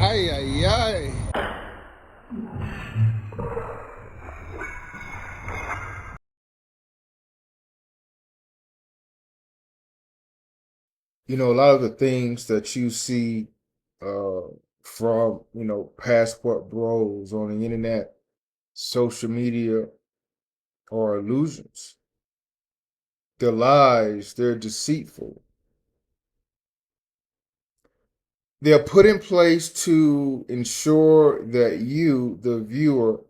Ay, ay, ay. A lot of the things that you see uh, from, passport bros on the internet, social media, are illusions. They're lies, they're deceitful. They're put in place to ensure that you, the viewer,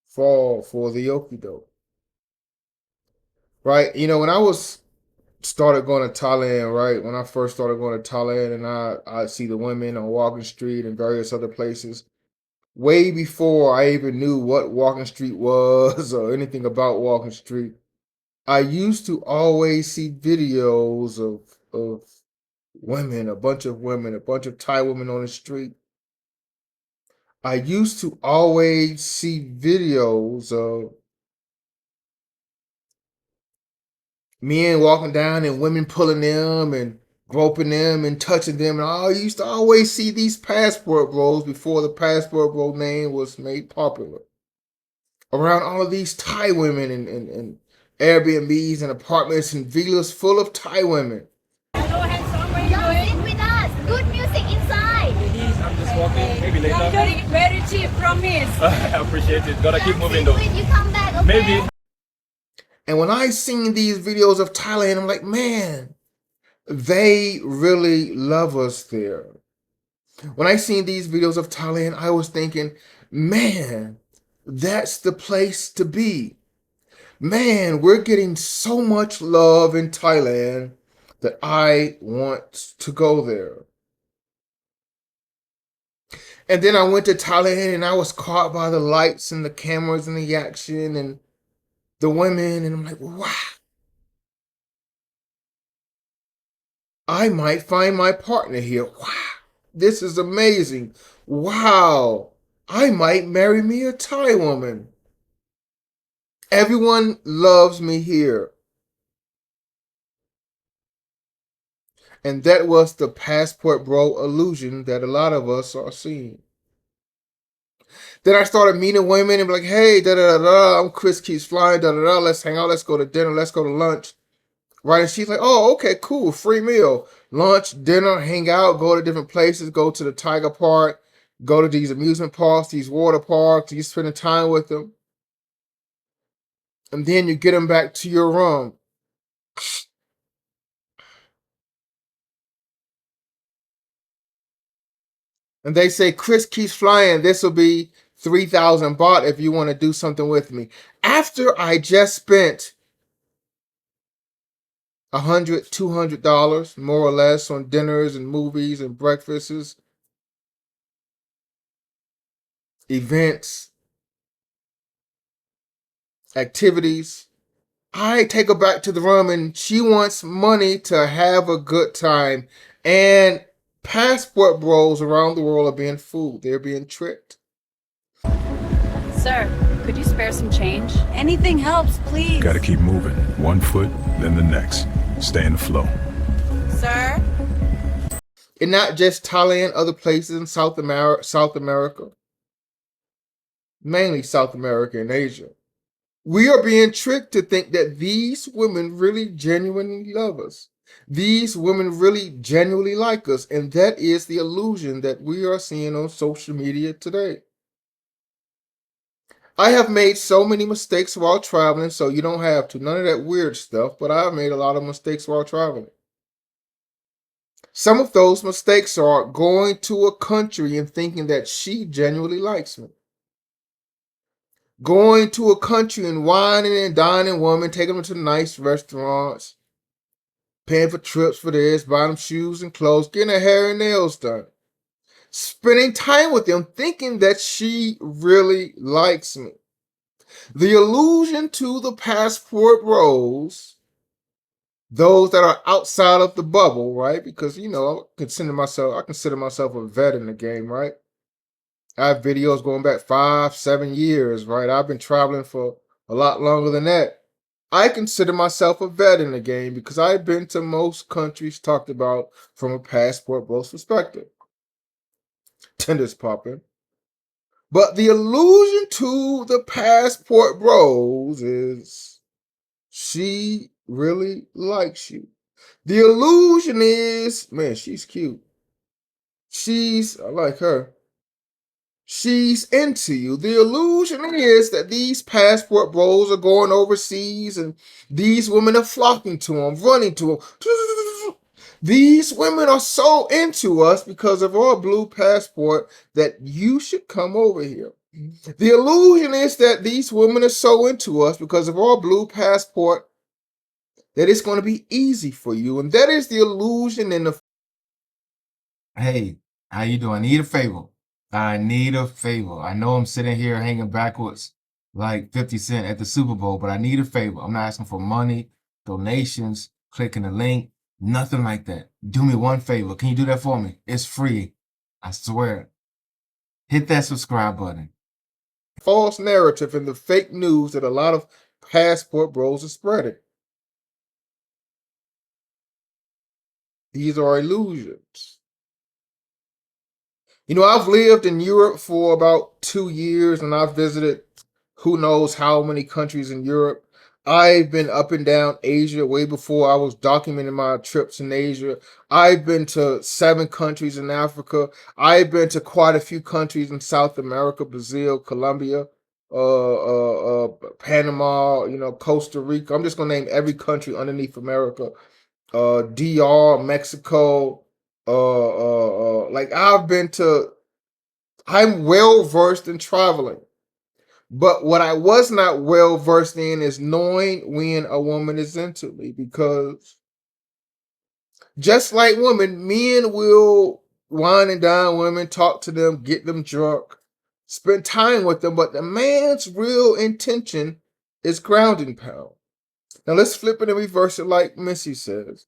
fall for the okie doke. Right? When I was started going to Thailand, right? When I first started going to Thailand and I see the women on Walking Street and various other places, way before I even knew what Walking Street was or anything about Walking Street, I used to always see videos of women, a bunch of women, a bunch of Thai women on the street. I used to always see videos of men walking down and women pulling them and groping them and touching them. And I used to always see these passport bros before the passport bro name was made popular. Around all of these Thai women and Airbnbs and apartments and villas full of Thai women. Hello, handsome. Where are you going? Sit with us. Good music inside. I'm just walking. Maybe later. Very, very cheap, promise. I appreciate it. Gotta keep moving though. You come back, okay? Maybe. And when I seen these videos of Thailand, I'm like, man, they really love us there. When I seen these videos of Thailand, I was thinking, man, that's the place to be. Man, we're getting so much love in Thailand that I want to go there. And then I went to Thailand and I was caught by the lights and the cameras and the action and the women. And I'm like, wow, I might find my partner here. Wow, this is amazing. Wow, I might marry me a Thai woman. Everyone loves me here. And that was the passport bro illusion that a lot of us are seeing. Then I started meeting women and be like, hey, da da da da, I'm Chris Keeps Flying, da da da, let's hang out, let's go to dinner, let's go to lunch. Right? And she's like, oh, okay, cool, free meal. Lunch, dinner, hang out, go to different places, go to the Tiger Park, go to these amusement parks, these water parks, you spend time with them. And then you get them back to your room. And they say, Chris Keeps Flying, this will be 3,000 baht if you want to do something with me. After I just spent $100, $200 more or less on dinners and movies and breakfasts, events, activities. I take her back to the room and she wants money to have a good time. And passport bros around the world are being fooled. They're being tricked. Sir, could you spare some change? Anything helps, please. Gotta keep moving. One foot, then the next. Stay in the flow. Sir? And not just Thailand, other places in South America. Mainly South America and Asia. We are being tricked to think that these women really genuinely love us. These women really genuinely like us. And that is the illusion that we are seeing on social media today. I have made so many mistakes while traveling, so you don't have to. None of that weird stuff, but I've made a lot of mistakes while traveling. Some of those mistakes are going to a country and thinking that she genuinely likes me. Going to a country and whining and dining women, taking them to nice restaurants, paying for trips for this, buying them shoes and clothes, getting her hair and nails done. Spending time with them, thinking that she really likes me. The illusion to the passport bros, those that are outside of the bubble, right? Because I consider myself a vet in the game, right? I have videos going back 5, 7 years, right? I've been traveling for a lot longer than that. I consider myself a vet in the game because I've been to most countries talked about from a passport bro's perspective. Tinder's popping. But the illusion to the passport bros is she really likes you. The illusion is, man, she's cute. I like her. She's into you. The illusion is that these passport bros are going overseas and these women are flocking to them, running to them. These women are so into us because of our blue passport that you should come over here. The illusion is that these women are so into us because of our blue passport that it's going to be easy for you. And that is the illusion in the... Hey, how you doing? I need a favor. I need a favor. I know I'm sitting here hanging backwards like 50 Cent at the Super Bowl, but I need a favor. I'm not asking for money, donations, clicking a link, nothing like that. Do me one favor. Can you do that for me? It's free. I swear. Hit that subscribe button. False narrative and the fake news that a lot of passport bros are spreading. These are illusions. You know, I've lived in Europe for about 2 years and I've visited who knows how many countries in Europe. I've been up and down Asia way before I was documenting my trips in Asia. I've been to 7 countries in Africa. I've been to quite a few countries in South America, Brazil, Colombia, Panama, Costa Rica. I'm just going to name every country underneath America. DR, Mexico, I'm well versed in traveling, but what I was not well versed in is knowing when a woman is into me, because just like women, men will wine and dine women, talk to them, get them drunk, spend time with them, but the man's real intention is grounding pound. Now let's flip it and reverse it like Missy says.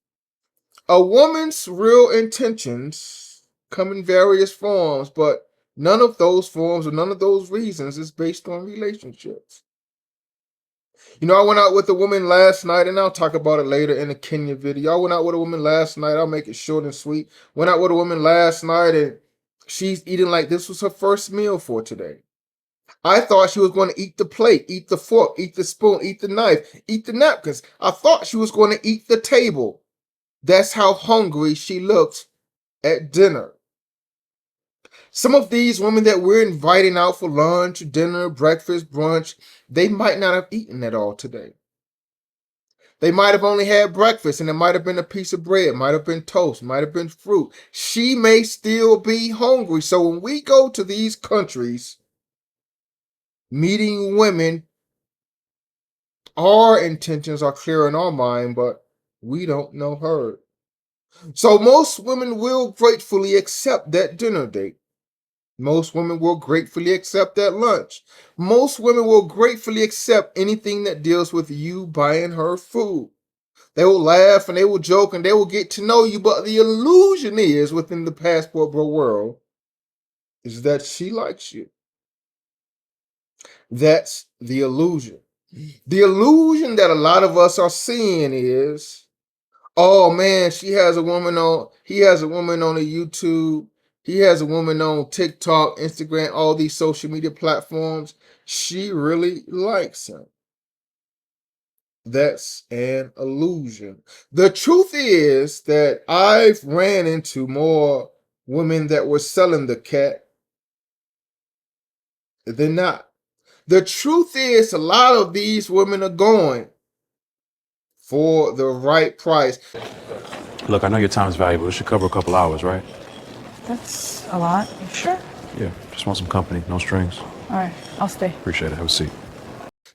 A woman's real intentions come in various forms, but none of those forms or none of those reasons is based on relationships. I went out with a woman last night, and I'll talk about it later in the Kenya video. I went out with a woman last night. I'll make it short and sweet. Went out with a woman last night, and she's eating like this was her first meal for today. I thought she was going to eat the plate, eat the fork, eat the spoon, eat the knife, eat the napkins. I thought she was going to eat the table. That's how hungry she looked at dinner. Some of these women that we're inviting out for lunch, dinner, breakfast, brunch, they might not have eaten at all today. They might have only had breakfast, and it might have been a piece of bread, might have been toast, might have been fruit. She may still be hungry. So when we go to these countries, meeting women, our intentions are clear in our mind, but we don't know her. So most women will gratefully accept that dinner date. Most women will gratefully accept that lunch. Most women will gratefully accept anything that deals with you buying her food. They will laugh and they will joke and they will get to know you, but the illusion is within the passport bro world is that she likes you. That's the illusion. The illusion that a lot of us are seeing is, oh man, he has a woman on a YouTube, he has a woman on TikTok, Instagram, all these social media platforms. She really likes him. That's an illusion. The truth is that I've ran into more women that were selling the cat than not. The truth is, a lot of these women are going for the right price. Look, I know your time is valuable. It should cover a couple hours, right? That's a lot. You sure? Yeah, just want some company, no strings. All right, I'll stay. Appreciate it. Have a seat.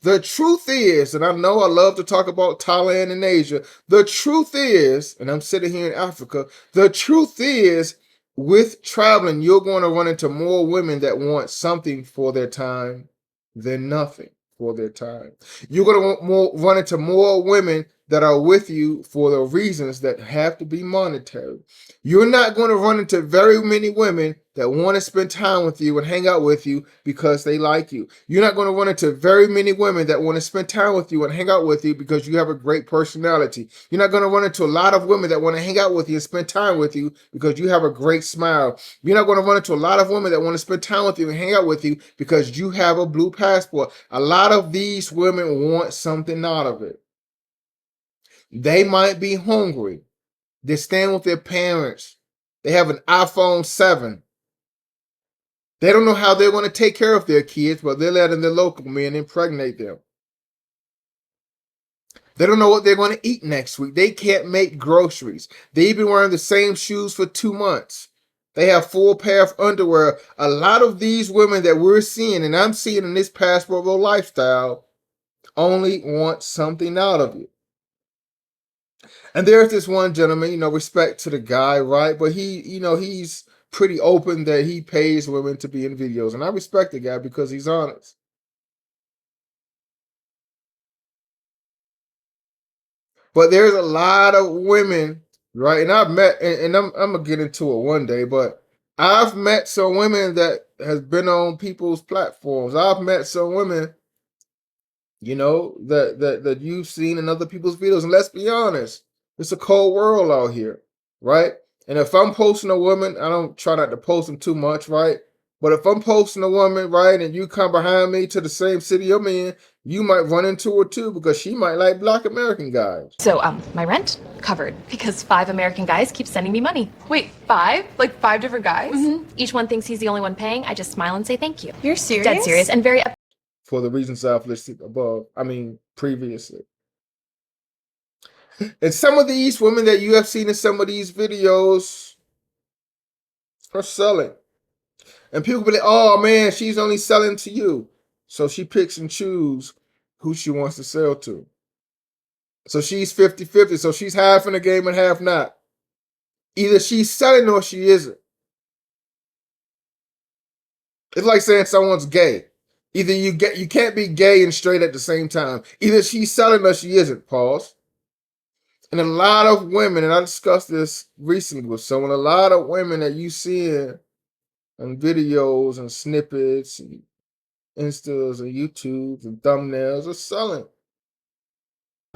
The truth is, and I know I love to talk about Thailand and Asia, the truth is, and I'm sitting here in Africa, the truth is, with traveling, you're going to run into more women that want something for their time than nothing for their time. You're going to run into more women that are with you for the reasons that have to be monetary. You're not going to run into very many women that want to spend time with you and hang out with you because they like you. You're not going to run into very many women that want to spend time with you and hang out with you because you have a great personality. You're not going to run into a lot of women that want to hang out with you and spend time with you because you have a great smile. You're not going to run into a lot of women that want to spend time with you and hang out with you because you have a blue passport. A lot of these women want something out of it. They might be hungry. They're staying with their parents. They have an iPhone 7. They don't know how they're going to take care of their kids, but they're letting their local men impregnate them. They don't know what they're going to eat next week. They can't make groceries. They've been wearing the same shoes for 2 months. They have full pair of underwear. A lot of these women that we're seeing, and I'm seeing in this passport bro lifestyle, only want something out of you. And there's this one gentleman, respect to the guy, right? But he's pretty open that he pays women to be in videos. And I respect the guy because he's honest. But there's a lot of women, right? And I've met, and I'm going to get into it one day, but I've met some women that has been on people's platforms. I've met some women, that you've seen in other people's videos. And let's be honest, it's a cold world out here, right? And if I'm posting a woman, I don't try not to post them too much, right? But if I'm posting a woman, right, and you come behind me to the same city I'm in, you might run into her too because she might like Black American guys. So, my rent covered because 5 American guys keep sending me money. Wait, 5? Like 5 different guys? Each one thinks he's the only one paying. I just smile and say thank you. You're serious? Dead serious and very. For the reasons I've listed previously. And some of these women that you have seen in some of these videos are selling. And people be like, oh man, she's only selling to you. So she picks and chooses who she wants to sell to. So she's 50-50. So she's half in the game and half not. Either she's selling or she isn't. It's like saying someone's gay. Either you can't be gay and straight at the same time. Either she's selling or she isn't. Pause. And a lot of women, and I discussed this recently with someone, a lot of women that you see in videos and snippets and Instas and YouTubes and thumbnails are selling.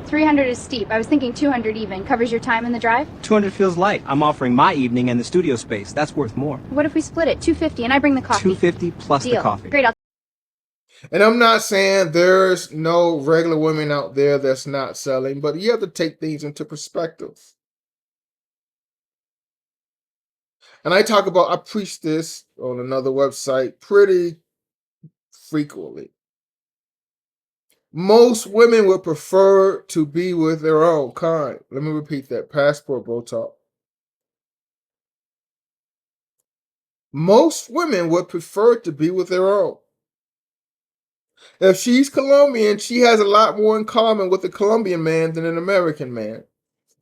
300 is steep. I was thinking 200 even. Covers your time in the drive? 200 feels light. I'm offering my evening and the studio space. That's worth more. What if we split it? 250 and I bring the coffee. 250 plus Deal. the coffee. Great. And I'm not saying there's no regular women out there that's not selling, but you have to take things into perspective. And I preach this on another website pretty frequently. Most women would prefer to be with their own kind. Let me repeat that. Passport bro talk. Most women would prefer to be with their own. If she's Colombian, she has a lot more in common with a Colombian man than an American man.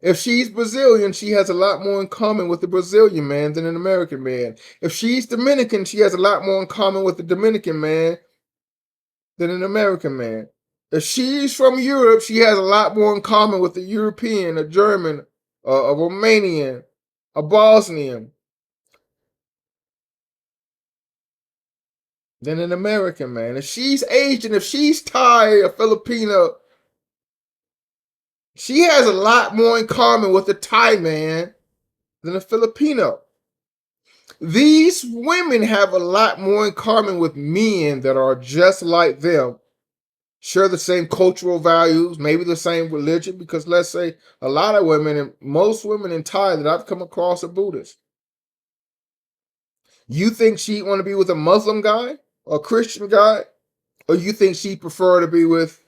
If she's Brazilian, she has a lot more in common with a Brazilian man than an American man. If she's Dominican, she has a lot more in common with a Dominican man than an American man. If she's from Europe, she has a lot more in common with a European, a German, a Romanian, a Bosnian than an American man. If she's Asian, if she's Thai, a Filipino, she has a lot more in common with a Thai man than a Filipino. These women have a lot more in common with men that are just like them, share the same cultural values, maybe the same religion, because let's say a lot of women, and most women in Thai that I've come across are Buddhist. You think she'd want to be with a Muslim guy or a Christian guy, or you think she'd prefer to be with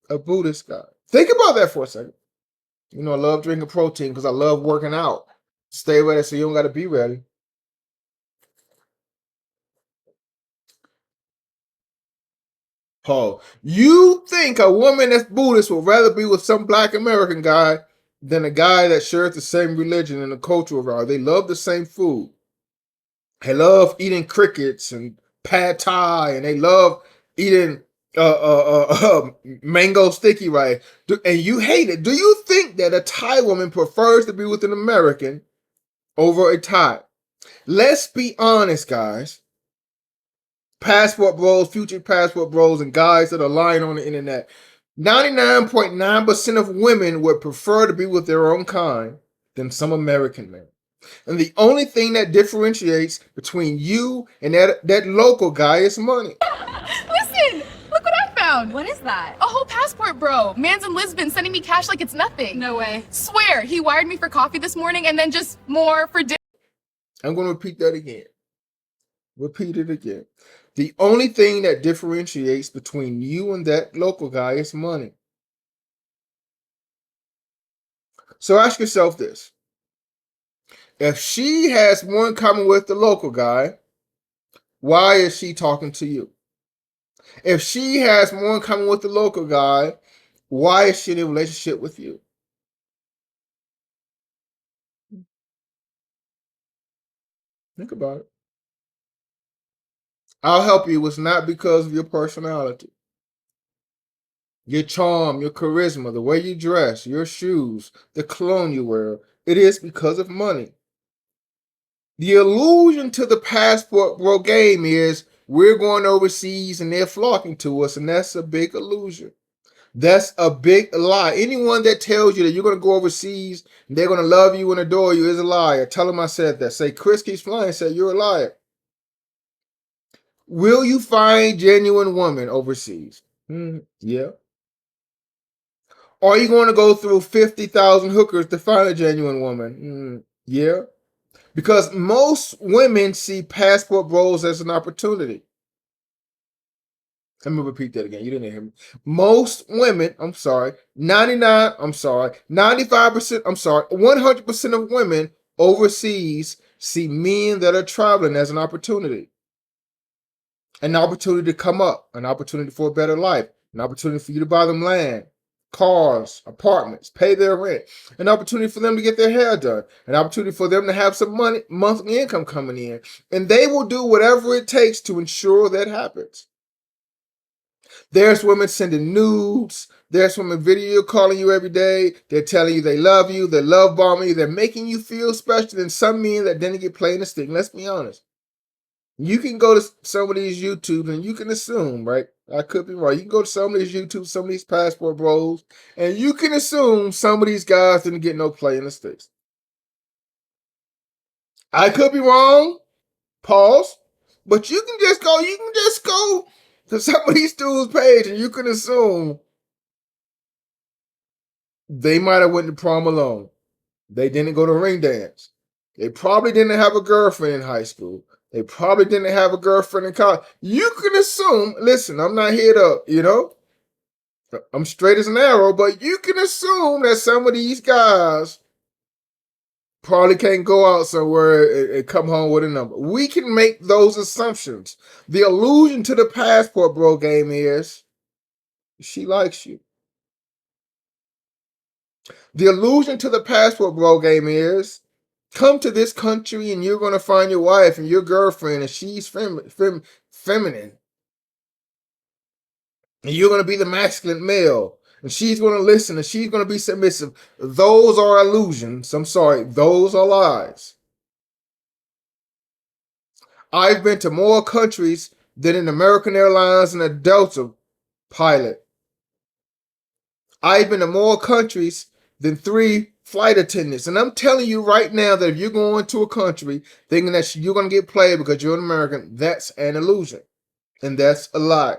a Buddhist guy? Think about that for a second. I love drinking protein because I love working out. Stay ready so you don't got to be ready. Paul, you think a woman that's Buddhist would rather be with some Black American guy than a guy that shares the same religion and the cultural value? They love the same food. They love eating crickets and pad thai, and they love eating mango sticky rice. And you hate it. Do you think that a Thai woman prefers to be with an American over a Thai? Let's be honest, guys. Passport bros, future passport bros, and guys that are lying on the internet. 99.9% of women would prefer to be with their own kind than some American men. And the only thing that differentiates between you and that local guy is money. Listen, look what I found. What is that? A whole passport, bro. Man's in Lisbon sending me cash like it's nothing. No way. Swear, he wired me for coffee this morning and then just more for dinner. I'm going to repeat that again. Repeat it again. The only thing that differentiates between you and that local guy is money. So ask yourself this. If she has more in common with the local guy, why is she talking to you? If she has more in common with the local guy, why is she in a relationship with you? Think about it. I'll help you. It's not because of your personality, your charm, your charisma, the way you dress, your shoes, the cologne you wear. It is because of money. The illusion to the passport bro game is we're going overseas and they're flocking to us, and that's a big illusion. That's a big lie. Anyone that tells you that you're going to go overseas and they're going to love you and adore you is a liar. Tell them I said that. Say, Chris keeps flying. Say, you're a liar. Will you find genuine woman overseas? Yeah. Are you going to go through 50,000 hookers to find a genuine woman? Yeah. Because most women see passport bros as an opportunity. Let me repeat that again. You didn't hear me. Most women, 100% of women overseas see men that are traveling as an opportunity. An opportunity to come up, an opportunity for a better life, an opportunity for you to buy them land, cars, apartments, pay their rent, an opportunity for them to get their hair done, an opportunity for them to have some money, monthly income coming in. And they will do whatever it takes to ensure that happens. There's women sending nudes. There's women video calling you every day. They're telling you they love you. They're love bombing you. They're making you feel special than some men that didn't get played in the stick. Let's be honest. You can go to some of these YouTubes and you can assume, right? I could be wrong. You can go to some of these YouTubes, some of these passport bros, and you can assume some of these guys didn't get no play in the sticks. I could be wrong. Pause. But you can just go to some of these dudes' page and you can assume they might have went to prom alone. They didn't go to ring dance. They probably didn't have a girlfriend in high school. They probably didn't have a girlfriend in college. You can assume, listen, I'm not here to, I'm straight as an arrow, but you can assume that some of these guys probably can't go out somewhere and come home with a number. We can make those assumptions. The illusion to the passport bro game is she likes you. The illusion to the passport bro game is come to this country and you're going to find your wife and your girlfriend and she's feminine. And you're going to be the masculine male. And she's going to listen and she's going to be submissive. Those are illusions. I'm sorry. Those are lies. I've been to more countries than an American Airlines and a Delta pilot. I've been to more countries than 3 flight attendants. And I'm telling you right now that if you're going to a country thinking that you're going to get played because you're an American, that's an illusion. And that's a lie.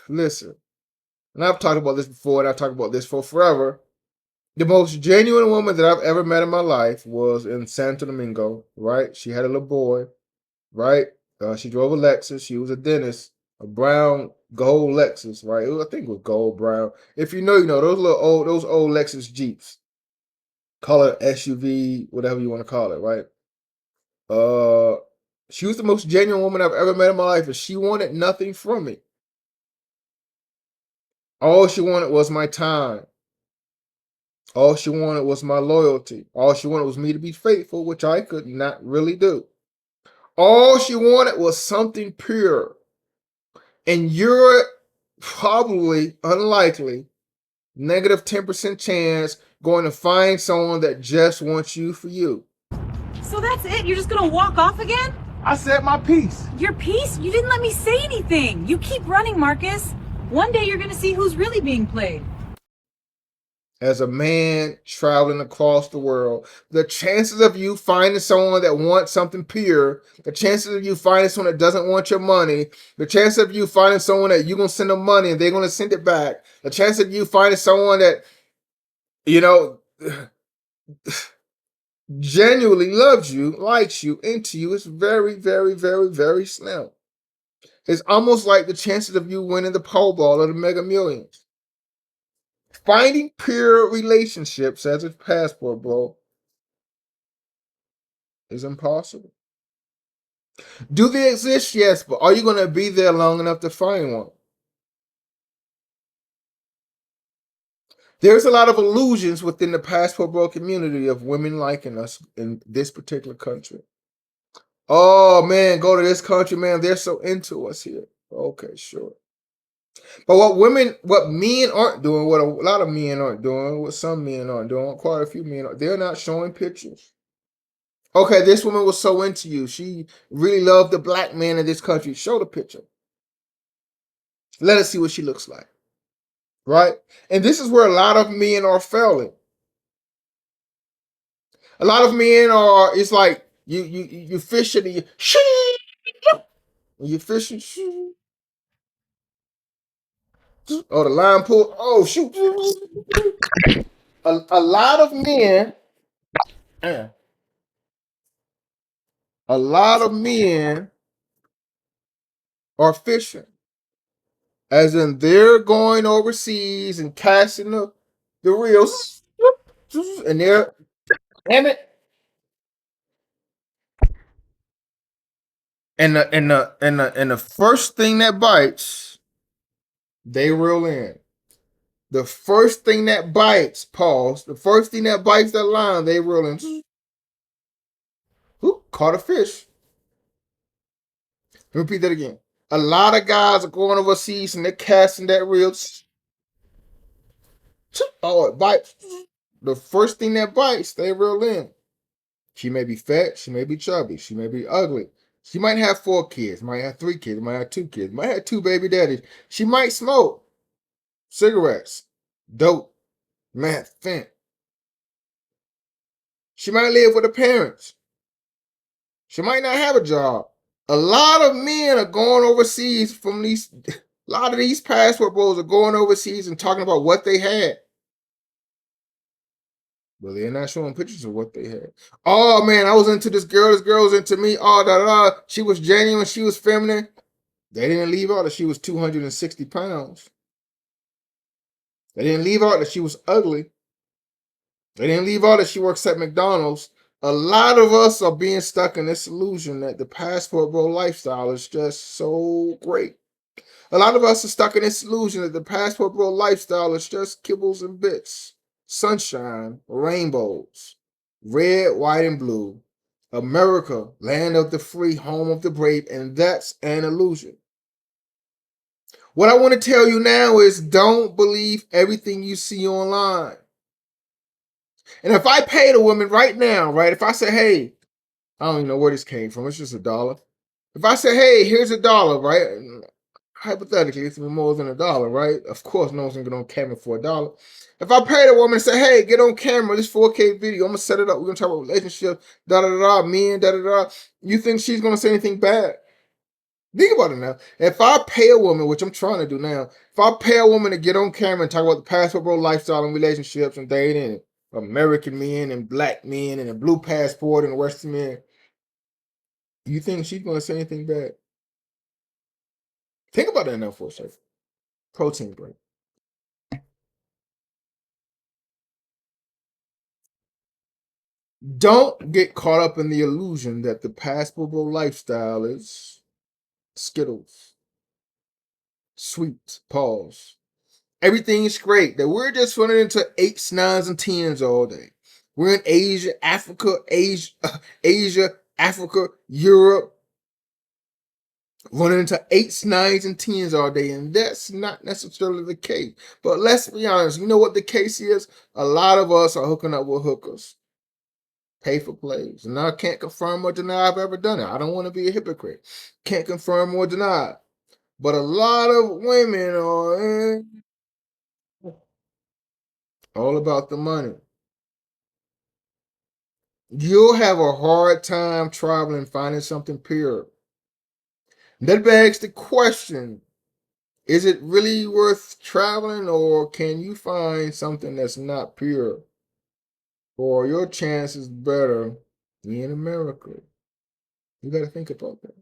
Listen, and I've talked about this before, and I've talked about this for forever. The most genuine woman that I've ever met in my life was in Santo Domingo, right? She had a little boy, right? She drove a Lexus. She was a dentist, a brown gold Lexus, right? I think it was gold brown. If you know, you know, those old Lexus Jeeps. Call it SUV, whatever you want to call it, right? She was the most genuine woman I've ever met in my life, and she wanted nothing from me. All she wanted was my time. All she wanted was my loyalty. All she wanted was me to be faithful, which I could not really do. All she wanted was something pure. And you're probably, unlikely, negative 10% chance going to find someone that just wants you for you. So that's it? You're just gonna walk off again? I said my piece. Your piece? You didn't let me say anything. You keep running, Marcus. One day you're gonna see who's really being played. As a man traveling across the world, the chances of you finding someone that wants something pure, the chances of you finding someone that doesn't want your money, the chance of you finding someone that you're going to send them money and they're going to send it back, the chance of you finding someone that, genuinely loves you, likes you, into you is very, very, very, very slim. It's almost like the chances of you winning the Powerball or the Mega Millions. Finding pure relationships as a passport, bro, is impossible. Do they exist? Yes, but are you going to be there long enough to find one? There's a lot of illusions within the passport bro community of women liking us in this particular country. Oh, man, go to this country, man. They're so into us here. Okay, sure. But what men aren't doing, what a lot of men aren't doing, what some men aren't doing, quite a few men aren't, they're not showing pictures. Okay, this woman was so into you. She really loved the black man in this country. Show the picture. Let us see what she looks like. Right? And this is where a lot of men are failing. A lot of men are, it's like you fishing and you fishing. Oh, the line pull. Oh, shoot. A lot of men, a lot of men are fishing. As in they're going overseas and casting the reels. And they're, damn it. And the first thing that bites, they reel in. The first thing that bites, pause. The first thing that bites that line, they reel in. Ooh, caught a fish. Repeat that again. A lot of guys are going overseas and they're casting that reel. Oh, it bites. The first thing that bites, they reel in. She may be fat, she may be chubby, she may be ugly. She might have 4 kids, might have 3 kids, might have 2 kids, might have 2 baby daddies. She might smoke cigarettes, dope, meth, fent. She might live with her parents. She might not have a job. A lot of men are going overseas from these, a lot of these passport bros are going overseas and talking about what they had. But they're not showing pictures of what they had. Oh, man, I was into this girl was into me. Oh, da. She was genuine. She was feminine. They didn't leave out that she was 260 pounds. They didn't leave out that she was ugly. They didn't leave out that she works at McDonald's. A lot of us are being stuck in this illusion that the passport bro lifestyle is just so great. A lot of us are stuck in this illusion that the passport bro lifestyle is just kibbles and bits. Sunshine, rainbows, red, white, and blue. America, land of the free, home of the brave, and that's an illusion. What I want to tell you now is don't believe everything you see online. And if I paid a woman right now, right, if I say, hey, I don't even know where this came from, it's just $1. If I say, hey, here's $1, right? Hypothetically, it's more than $1, right? Of course, no one's gonna get on camera for $1. If I paid a woman and say, hey, get on camera, this 4K video, I'm gonna set it up, we're gonna talk about relationships, men, you think she's gonna say anything bad? Think about it now. If I pay a woman, which I'm trying to do now, if I pay a woman to get on camera and talk about the passport bro lifestyle and relationships and dating, and American men and black men and a blue passport and Western men, you think she's gonna say anything bad? Think about that now for a second. Protein break. Don't get caught up in the illusion that the passport bro lifestyle is Skittles, sweet, pause. Everything is great. That we're just running into 8s, 9s, and 10s all day. We're in Asia, Africa, Europe, running into 8s, 9s, and 10s all day, and that's not necessarily the case. But let's be honest, you know what the case is? A lot of us are hooking up with hookers. pay for plays. And I can't confirm or deny I've ever done it. I don't want to be a hypocrite. Can't confirm or deny. But a lot of women are all about the money. You'll have a hard time traveling, finding something pure. That begs the question, is it really worth traveling, or can you find something that's not pure? Or your chances better in America? You got to think about that.